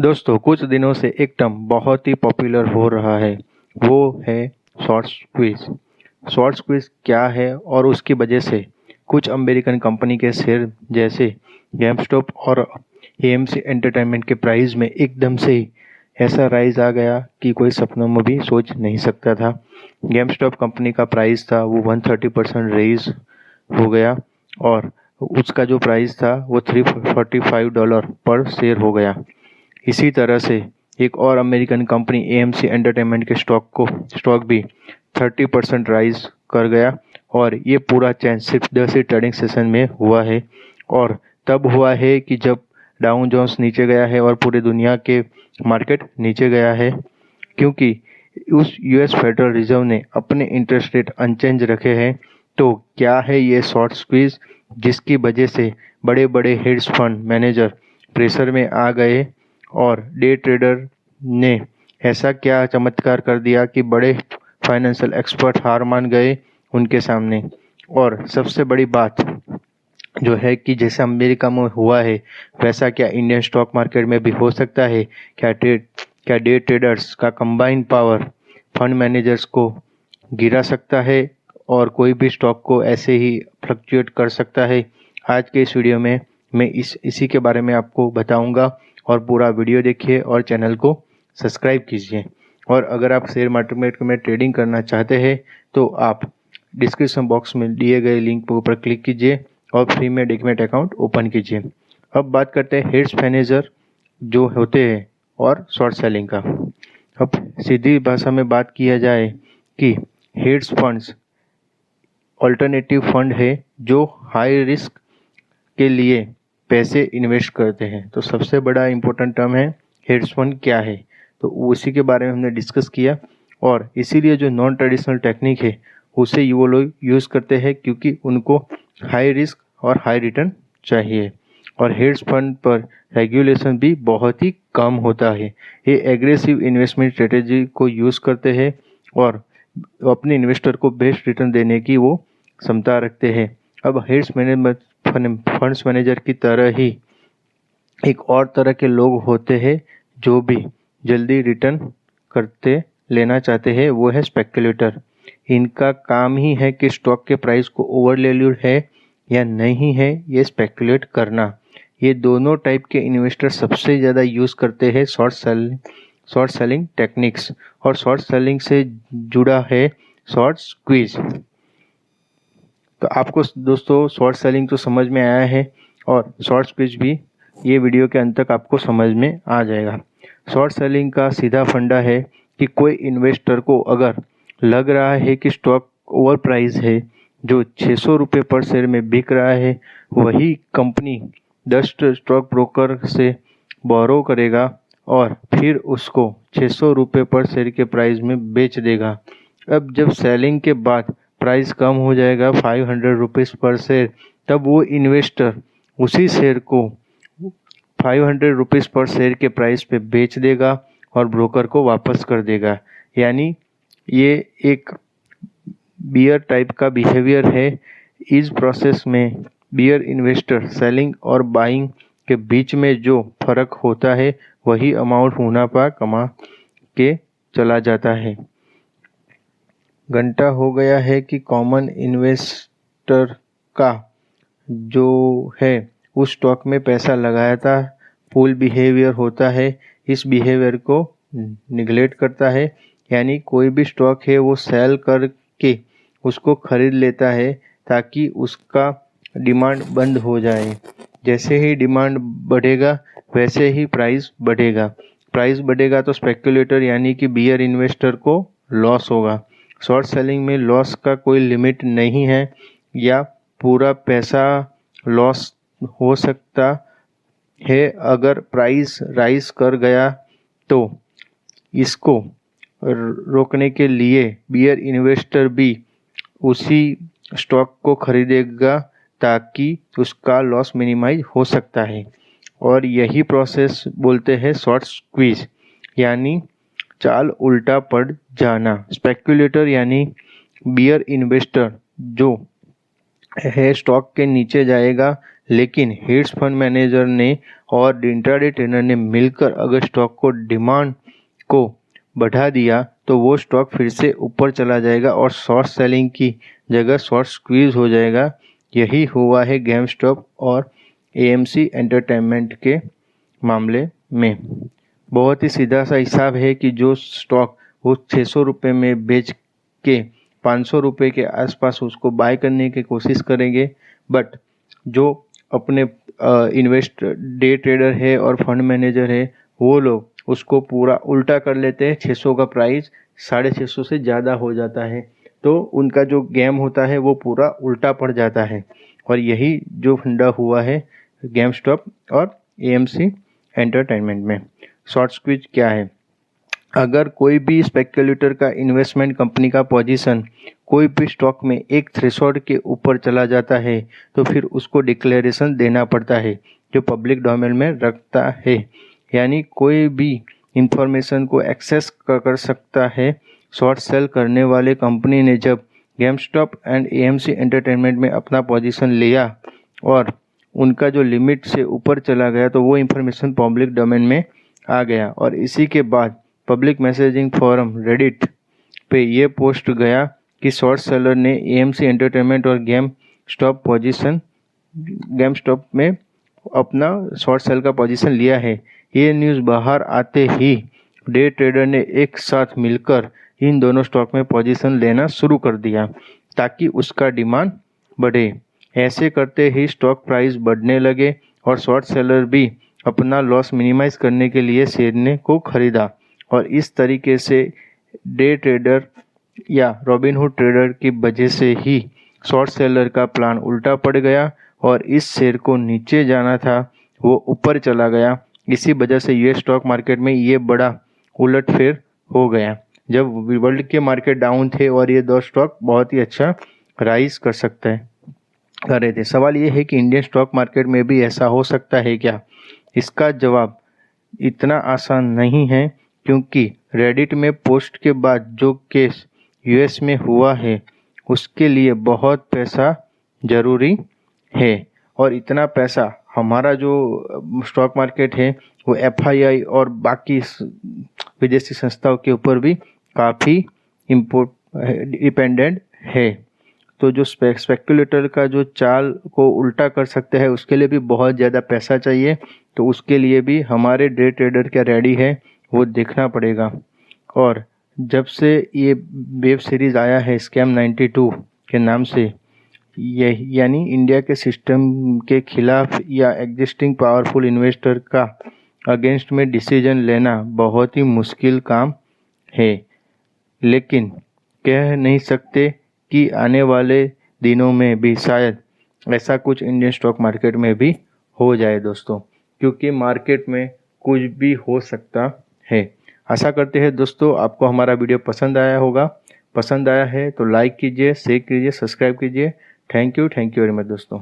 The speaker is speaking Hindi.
दोस्तों कुछ दिनों से एक टर्म बहुत ही पॉपुलर हो रहा है, वो है शॉर्ट स्क्वीज। शॉर्ट स्क्वीज क्या है और उसकी वजह से कुछ अमेरिकन कंपनी के शेयर जैसे गेमस्टॉप और एएमसी एंटरटेनमेंट के प्राइस में एकदम से ही ऐसा राइज आ गया कि कोई सपनों में भी सोच नहीं सकता था। गेमस्टॉप कंपनी का प्राइस था वो 130% रेज हो गया और उसका जो प्राइस था वो $345 पर शेयर हो गया। इसी तरह से एक और अमेरिकन कंपनी एएमसी एंटरटेनमेंट के स्टॉक भी 30% राइज कर गया और ये पूरा चेंज सिर्फ 10 ही ट्रेडिंग सेशन में हुआ है। और तब हुआ है कि जब डाउ जोन्स नीचे गया है और पूरी दुनिया के मार्केट नीचे गया है, क्योंकि उस यूएस फेडरल रिजर्व ने अपने इंटरेस्ट रेट अनचेंज रखे हैं। तो क्या है ये शॉर्ट स्क्वीज, जिसकी वजह से बड़े बड़े हेड्स फंड मैनेजर प्रेशर में आ गए और डे ट्रेडर ने ऐसा क्या चमत्कार कर दिया कि बड़े फाइनेंशियल एक्सपर्ट हार मान गए उनके सामने। और सबसे बड़ी बात जो है कि जैसा अमेरिका में हुआ है वैसा क्या इंडियन स्टॉक मार्केट में भी हो सकता है? क्या डे ट्रेडर्स का कंबाइंड पावर फंड मैनेजर्स को गिरा सकता है और कोई भी स्टॉक को ऐसे ही फ्लक्चुएट कर सकता है? आज के इस वीडियो में मैं इसी के बारे में आपको बताऊंगा और पूरा वीडियो देखिए और चैनल को सब्सक्राइब कीजिए। और अगर आप शेयर मार्केट में ट्रेडिंग करना चाहते हैं तो आप डिस्क्रिप्शन बॉक्स में दिए गए लिंक पर ऊपर क्लिक कीजिए और फ्री में डीमैट अकाउंट ओपन कीजिए। अब बात करते हैं हेड्स मैनेजर जो होते हैं और शॉर्ट सेलिंग का। अब सीधी भाषा में बात किया जाए कि हेड्स फंड्स ऑल्टरनेटिव फंड है जो हाई रिस्क के लिए पैसे इन्वेस्ट करते हैं। तो सबसे बड़ा इम्पोर्टेंट टर्म है हेड्स फंड क्या है, तो उसी के बारे में हमने डिस्कस किया। और इसीलिए जो नॉन ट्रेडिशनल टेक्निक है उसे वो लोग यूज़ करते हैं क्योंकि उनको हाई रिस्क और हाई रिटर्न चाहिए। और हेड्स फंड पर रेगुलेशन भी बहुत ही कम होता है। ये एग्रेसिव इन्वेस्टमेंट स्ट्रेटेजी को यूज़ करते हैं और अपने इन्वेस्टर को बेस्ट रिटर्न देने की वो क्षमता रखते हैं। अब हेड्स मैनेजमेंट फंड्स मैनेजर की तरह ही एक और तरह के लोग होते हैं जो भी जल्दी रिटर्न करते लेना चाहते हैं, वो है स्पेक्युलेटर। इनका काम ही है कि स्टॉक के प्राइस को ओवर वैल्यूड है या नहीं है ये स्पेक्युलेट करना। ये दोनों टाइप के इन्वेस्टर सबसे ज़्यादा यूज़ करते हैं शॉर्ट सेलिंग टेक्निक्स। और शॉर्ट सेलिंग से जुड़ा है शॉर्ट स्क्वीज। तो आपको दोस्तों शॉर्ट सेलिंग तो समझ में आया है और शॉर्ट स्क्वीज भी ये वीडियो के अंत तक आपको समझ में आ जाएगा। शॉर्ट सेलिंग का सीधा फंडा है कि कोई इन्वेस्टर को अगर लग रहा है कि स्टॉक ओवर प्राइस है, जो 600 रुपये पर शेयर में बिक रहा है, वही कंपनी 10 स्टॉक ब्रोकर से बोरो करेगा और फिर उसको 600 रुपये पर शेयर के प्राइस में बेच देगा। अब जब सेलिंग के बाद प्राइस कम हो जाएगा 500 रुपीज़ पर शेयर, तब वो इन्वेस्टर उसी शेयर को 500 रुपीज़ पर शेयर के प्राइस पे बेच देगा और ब्रोकर को वापस कर देगा। यानी ये एक बियर टाइप का बिहेवियर है। इस प्रोसेस में बियर इन्वेस्टर सेलिंग और बाइंग के बीच में जो फर्क होता है वही अमाउंट मुनाफा कमा के चला जाता है। घंटा हो गया है कि कॉमन इन्वेस्टर का जो है उस स्टॉक में पैसा लगाया था, पुल बिहेवियर होता है, इस बिहेवियर को निगलेक्ट करता है। यानी कोई भी स्टॉक है वो सेल करके उसको खरीद लेता है ताकि उसका डिमांड बंद हो जाए। जैसे ही डिमांड बढ़ेगा वैसे ही प्राइस बढ़ेगा। प्राइस बढ़ेगा तो स्पेक्युलेटर यानी कि बियर इन्वेस्टर को लॉस होगा। शॉर्ट सेलिंग में लॉस का कोई लिमिट नहीं है या पूरा पैसा लॉस हो सकता है। अगर प्राइस राइज कर गया तो इसको रोकने के लिए बियर इन्वेस्टर भी उसी स्टॉक को खरीदेगा ताकि उसका लॉस मिनिमाइज हो सकता है। और यही प्रोसेस बोलते हैं शॉर्ट स्क्वीज, यानी चाल उल्टा पड़ जाना। स्पेक्युलेटर यानी बियर इन्वेस्टर जो है स्टॉक के नीचे जाएगा लेकिन हेड्स फंड मैनेजर ने और इंट्राडे ट्रेडर ने मिलकर अगर स्टॉक को डिमांड को बढ़ा दिया तो वो स्टॉक फिर से ऊपर चला जाएगा और शॉर्ट सेलिंग की जगह शॉर्ट स्क्वीज हो जाएगा। यही हुआ है गेमस्टॉप और एएमसी एंटरटेनमेंट के मामले में। बहुत ही सीधा सा हिसाब है कि जो स्टॉक वो 600 रुपये में बेच के 500 रुपये के आसपास उसको बाय करने की कोशिश करेंगे, बट जो अपने डे ट्रेडर है और फंड मैनेजर है वो लोग उसको पूरा उल्टा कर लेते हैं। 600 का प्राइस 650 से ज़्यादा हो जाता है, तो उनका जो गेम होता है वो पूरा उल्टा पड़ जाता है। और यही जो फंडा हुआ है गेमस्टॉप और एएमसी एंटरटेनमेंट में। शॉर्ट स्क्वीज क्या है? अगर कोई भी स्पेक्युलेटर का इन्वेस्टमेंट कंपनी का पोजीशन कोई भी स्टॉक में एक थ्रेशोल्ड के ऊपर चला जाता है तो फिर उसको डिक्लेरेशन देना पड़ता है जो पब्लिक डोमेन में रखता है, यानी कोई भी इंफॉर्मेशन को एक्सेस कर सकता है। शॉर्ट सेल करने वाले कंपनी ने जब गेमस्टॉप एंड एएमसी एंटरटेनमेंट में अपना पोजीशन लिया और उनका जो लिमिट से ऊपर चला गया तो वो इंफॉर्मेशन पब्लिक डोमेन में आ गया और इसी के बाद पब्लिक मैसेजिंग फोरम रेडिट पे ये पोस्ट गया कि शॉर्ट सेलर ने एएमसी एंटरटेनमेंट और गेमस्टॉप में अपना शॉर्ट सेल का पोजीशन लिया है। ये न्यूज़ बाहर आते ही डे ट्रेडर ने एक साथ मिलकर इन दोनों स्टॉक में पोजीशन लेना शुरू कर दिया ताकि उसका डिमांड बढ़े। ऐसे करते ही स्टॉक प्राइस बढ़ने लगे और शॉर्ट सेलर भी अपना लॉस मिनिमाइज करने के लिए शेयर को खरीदा और इस तरीके से डे ट्रेडर या रॉबिनहुड ट्रेडर की वजह से ही शॉर्ट सेलर का प्लान उल्टा पड़ गया और इस शेयर को नीचे जाना था वो ऊपर चला गया। इसी वजह से ये स्टॉक मार्केट में ये बड़ा उलटफेर हो गया जब वर्ल्ड के मार्केट डाउन थे और ये दो स्टॉक बहुत ही अच्छा राइज कर रहे थे। सवाल ये है कि इंडियन स्टॉक मार्केट में भी ऐसा हो सकता है क्या? इसका जवाब इतना आसान नहीं है क्योंकि रेडिट में पोस्ट के बाद जो केस यूएस में हुआ है उसके लिए बहुत पैसा ज़रूरी है और इतना पैसा हमारा जो स्टॉक मार्केट है वो एफआईआई और बाकी विदेशी संस्थाओं के ऊपर भी काफ़ी डिपेंडेंट है। तो जो स्पेक्युलेटर का जो चाल को उल्टा कर सकते हैं उसके लिए भी बहुत ज़्यादा पैसा चाहिए, तो उसके लिए भी हमारे डे ट्रेडर क्या रेडी है वो देखना पड़ेगा। और जब से ये वेब सीरीज़ आया है स्कैम 92 के नाम से, ये यानी इंडिया के सिस्टम के खिलाफ या एग्जिस्टिंग पावरफुल इन्वेस्टर का अगेंस्ट में डिसीजन लेना बहुत ही मुश्किल काम है, लेकिन कह नहीं सकते कि आने वाले दिनों में भी शायद ऐसा कुछ इंडियन स्टॉक मार्केट में भी हो जाए दोस्तों, क्योंकि मार्केट में कुछ भी हो सकता है। आशा करते हैं दोस्तों आपको हमारा वीडियो पसंद आया होगा। पसंद आया है तो लाइक कीजिए, शेयर कीजिए, सब्सक्राइब कीजिए। थैंक यू वेरी मच दोस्तों।